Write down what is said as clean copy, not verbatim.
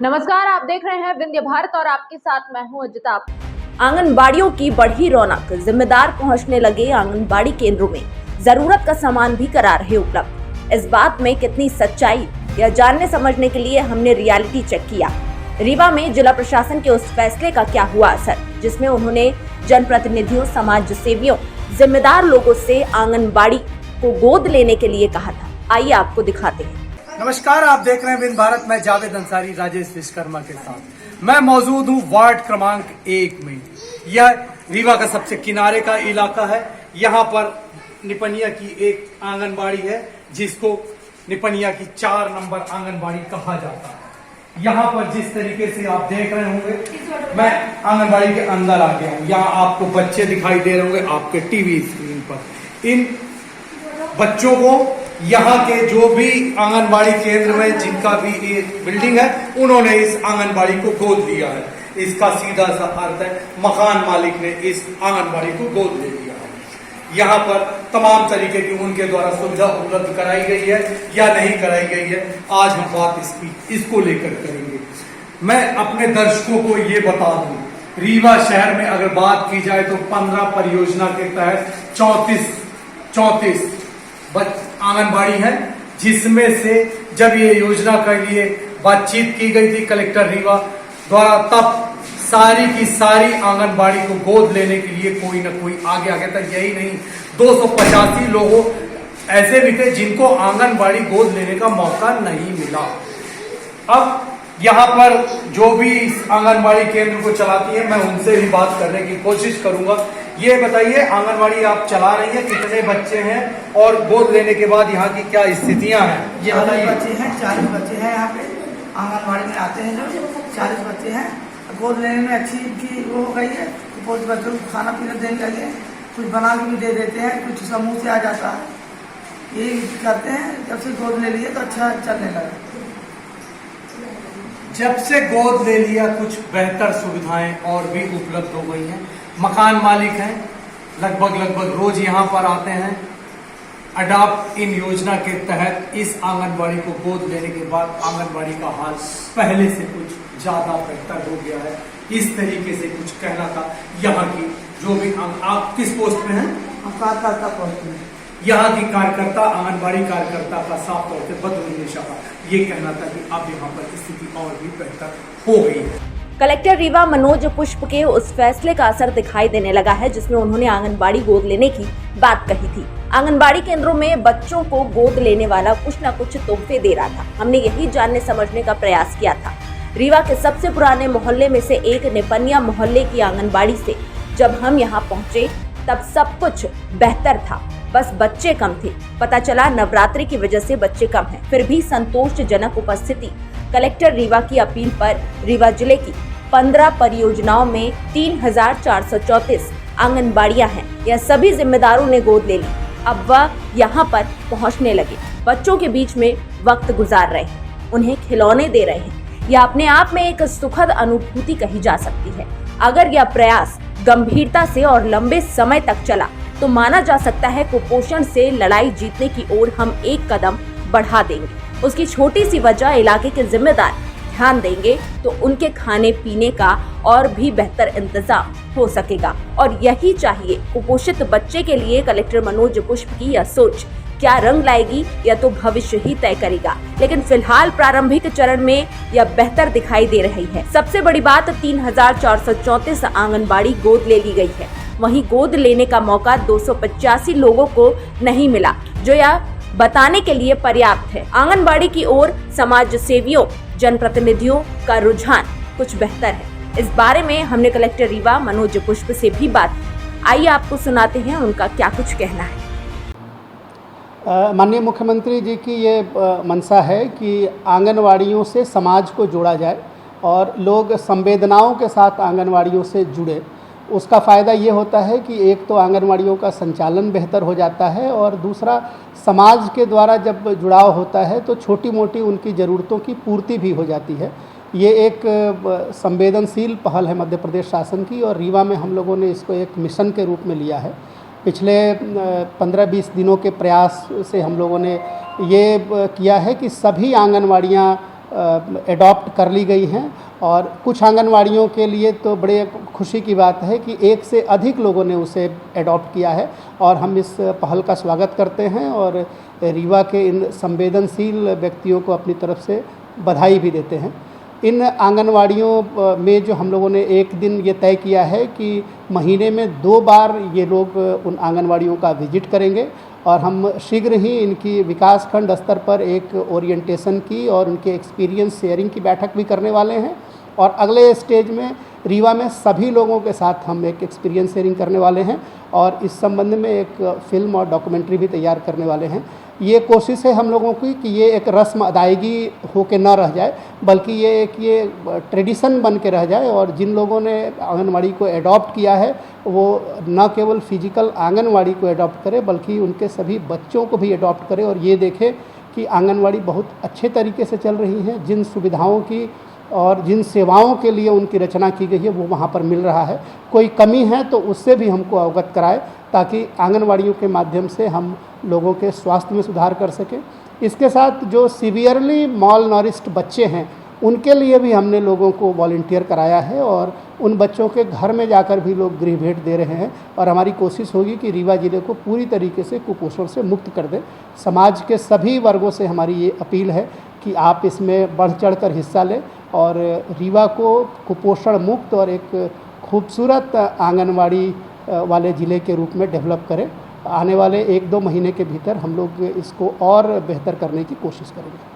नमस्कार, आप देख रहे हैं विंध्य भारत और आपके साथ मैं हूं अजिता। आंगनबाड़ियों की बढ़ी रौनक, जिम्मेदार पहुंचने लगे आंगनबाड़ी केंद्रों में जरूरत का सामान भी करा रहे उपलब्ध। इस बात में कितनी सच्चाई यह जानने समझने के लिए हमने रियलिटी चेक किया। रीवा में जिला प्रशासन के उस फैसले का क्या हुआ असर, जिसमें उन्होंने जनप्रतिनिधियों, समाज सेवियों, जिम्मेदार लोगों से आंगनबाड़ी को गोद लेने के लिए कहा था। आइए आपको दिखाते हैं। नमस्कार, आप देख रहे हैं विंध्य भारत। मैं जावेद अंसारी राजेश विश्वकर्मा के साथ मैं मौजूद हूं वार्ड क्रमांक 1 में। यह रीवा का सबसे किनारे का इलाका है। यहां पर निपनिया की एक आंगनबाड़ी है, जिसको निपनिया की 4 नंबर आंगनबाड़ी कहा जाता है। यहां पर जिस तरीके से आप देख रहे होंगे, मैं आंगनबाड़ी के अंदर आ गया हूं। यहाँ आपको बच्चे दिखाई दे रहे होंगे आपके टीवी स्क्रीन पर। इन बच्चों को यहाँ के जो भी आंगनबाड़ी केंद्र में जिनका भी ये बिल्डिंग है, उन्होंने इस आंगनबाड़ी को गोद लिया है। इसका सीधा सा अर्थ है मकान मालिक ने इस आंगनबाड़ी को गोद ले लिया है। यहाँ पर तमाम तरीके की उनके द्वारा सुविधा उपलब्ध कराई गई है या नहीं कराई गई है, आज हम बात इसको लेकर करेंगे। मैं अपने दर्शकों को ये बता दूं, रीवा शहर में अगर बात की जाए तो 15 परियोजना के तहत 34 आंगनबाड़ी है, जिसमें से जब ये योजना के लिए बातचीत की गई थी कलेक्टर रीवा द्वारा, तब सारी की सारी आंगनबाड़ी को गोद लेने के लिए कोई ना कोई आगे आ गया था। यही नहीं, 285 लोगों ऐसे भी थे जिनको आंगनबाड़ी गोद लेने का मौका नहीं मिला। अब यहाँ पर जो भी इस आंगनबाड़ी केंद्र को चलाती है, मैं उनसे भी बात करने की कोशिश करूंगा। ये बताइए, आंगनबाड़ी आप चला रही हैं, कितने बच्चे हैं और गोद लेने के बाद यहाँ की क्या स्थितियां हैं, ये बताइए। बच्चे हैं, 40 बच्चे हैं यहाँ पे आंगनबाड़ी में आते हैं। जो 40 बच्चे हैं, गोद लेने में अच्छी की वो हो गई है। बहुत बच्चों को खाना पीना देने लगे, कुछ बना के भी दे देते हैं, कुछ समूह से आ जाता है। ये करते हैं। जब से गोद ले लिए तो अच्छा चलने लगा। जब से गोद ले लिया, कुछ बेहतर सुविधाएं और भी उपलब्ध हो गई हैं। मकान मालिक हैं, लगभग रोज यहाँ पर आते हैं। अडॉप्ट इन योजना के तहत इस आंगनबाड़ी को गोद लेने के बाद आंगनबाड़ी का हाल पहले से कुछ ज्यादा बेहतर हो गया है। इस तरीके से कुछ कहना था यहाँ की जो भी आप किस पोस्ट में हैं? कार्यकर्ता पोस्ट में। यहाँ की कार्यकर्ता, आंगनबाड़ी कार्यकर्ता का साफ तौर से बदलने ये कहना था कि अब यहाँ पर स्थिति और भी बेहतर हो गई है। कलेक्टर रीवा मनोज पुष्प के उस फैसले का असर दिखाई देने लगा है, जिसमें उन्होंने आंगनबाड़ी गोद लेने की बात कही थी। आंगनबाड़ी केंद्रों में बच्चों को गोद लेने वाला कुछ न कुछ तोहफे दे रहा था। हमने यही जानने समझने का प्रयास किया था। रीवा के सबसे पुराने मोहल्ले में से एक निपनिया मोहल्ले की आंगनबाड़ी से जब हम यहाँ पहुँचे, तब सब कुछ बेहतर था, बस बच्चे कम थे। पता चला नवरात्रि की वजह से बच्चे कम हैं, फिर भी संतोषजनक उपस्थिति। कलेक्टर रीवा की अपील पर रीवा जिले की 15 परियोजनाओं में 3434 आंगनबाड़ियां हैं। यह सभी जिम्मेदारों ने गोद ले ली। अब वह यहाँ पर पहुँचने लगे, बच्चों के बीच में वक्त गुजार रहे हैं, उन्हें खिलौने दे रहे हैं। यह अपने आप में एक सुखद अनुभूति कही जा सकती है। अगर यह प्रयास गंभीरता से और लंबे समय तक चला तो माना जा सकता है कुपोषण से लड़ाई जीतने की ओर हम एक कदम बढ़ा देंगे। उसकी छोटी सी वजह इलाके के जिम्मेदार ध्यान देंगे तो उनके खाने पीने का और भी बेहतर इंतजाम हो सकेगा, और यही चाहिए। कुपोषित बच्चे के लिए कलेक्टर मनोज पुष्प की यह सोच क्या रंग लाएगी, यह तो भविष्य ही तय करेगा, लेकिन फिलहाल प्रारंभिक चरण में यह बेहतर दिखाई दे रही है। सबसे बड़ी बात, 3434 आंगनबाड़ी गोद ले ली गई है। वहीं गोद लेने का मौका 285 लोगों को नहीं मिला, जो यह बताने के लिए पर्याप्त है। आंगनबाड़ी की ओर समाज सेवियों, जनप्रतिनिधियों का रुझान कुछ बेहतर है। इस बारे में हमने कलेक्टर रीवा मनोज पुष्प से भी बात की। आइए आपको सुनाते हैं उनका क्या कुछ कहना है। माननीय मुख्यमंत्री जी की ये मंशा है कि आंगनवाड़ियों से समाज को जोड़ा जाए और लोग संवेदनाओं के साथ आंगनवाड़ियों से जुड़े। उसका फ़ायदा ये होता है कि एक तो आंगनवाड़ियों का संचालन बेहतर हो जाता है और दूसरा समाज के द्वारा जब जुड़ाव होता है तो छोटी मोटी उनकी ज़रूरतों की पूर्ति भी हो जाती है। ये एक संवेदनशील पहल है मध्य प्रदेश शासन की और रीवा में हम लोगों ने इसको एक मिशन के रूप में लिया है। पिछले 15-20 दिनों के प्रयास से हम लोगों ने ये किया है कि सभी आंगनवाड़ियाँ एडॉप्ट कर ली गई हैं और कुछ आंगनवाड़ियों के लिए तो बड़े खुशी की बात है कि एक से अधिक लोगों ने उसे एडॉप्ट किया है और हम इस पहल का स्वागत करते हैं और रीवा के इन संवेदनशील व्यक्तियों को अपनी तरफ से बधाई भी देते हैं। इन आंगनवाड़ियों में जो हम लोगों ने एक दिन ये तय किया है कि महीने में 2 बार ये लोग उन आंगनवाड़ियों का विजिट करेंगे और हम शीघ्र ही इनकी विकासखंड स्तर पर एक ओरिएंटेशन की और उनके एक्सपीरियंस शेयरिंग की बैठक भी करने वाले हैं और अगले स्टेज में रीवा में सभी लोगों के साथ हम एक एक्सपीरियंस शेयरिंग करने वाले हैं और इस संबंध में एक फ़िल्म और डॉक्यूमेंट्री भी तैयार करने वाले हैं। ये कोशिश है हम लोगों की कि ये एक रस्म अदायगी होके न रह जाए बल्कि ये ट्रेडिशन बन के रह जाए और जिन लोगों ने आंगनवाड़ी को एडॉप्ट किया है वो न केवल फिजिकल आंगनवाड़ी को एडॉप्ट करे बल्कि उनके सभी बच्चों को भी एडॉप्ट करे और ये देखे कि आंगनवाड़ी बहुत अच्छे तरीके से चल रही है, जिन सुविधाओं की और जिन सेवाओं के लिए उनकी रचना की गई है वो वहाँ पर मिल रहा है। कोई कमी है तो उससे भी हमको अवगत कराए ताकि आंगनवाड़ियों के माध्यम से हम लोगों के स्वास्थ्य में सुधार कर सकें। इसके साथ जो सीवियरली मॉल नॉरिश्ड बच्चे हैं उनके लिए भी हमने लोगों को वॉलंटियर कराया है और उन बच्चों के घर में जाकर भी लोग गृह भेंट दे रहे हैं और हमारी कोशिश होगी कि रीवा ज़िले को पूरी तरीके से कुपोषण से मुक्त कर दें। समाज के सभी वर्गों से हमारी ये अपील है कि आप इसमें बढ़ चढ़ कर हिस्सा लें और रीवा को कुपोषण मुक्त और एक खूबसूरत आंगनवाड़ी वाले ज़िले के रूप में डेवलप करें। आने वाले 1-2 महीने के भीतर हम लोग इसको और बेहतर करने की कोशिश करेंगे।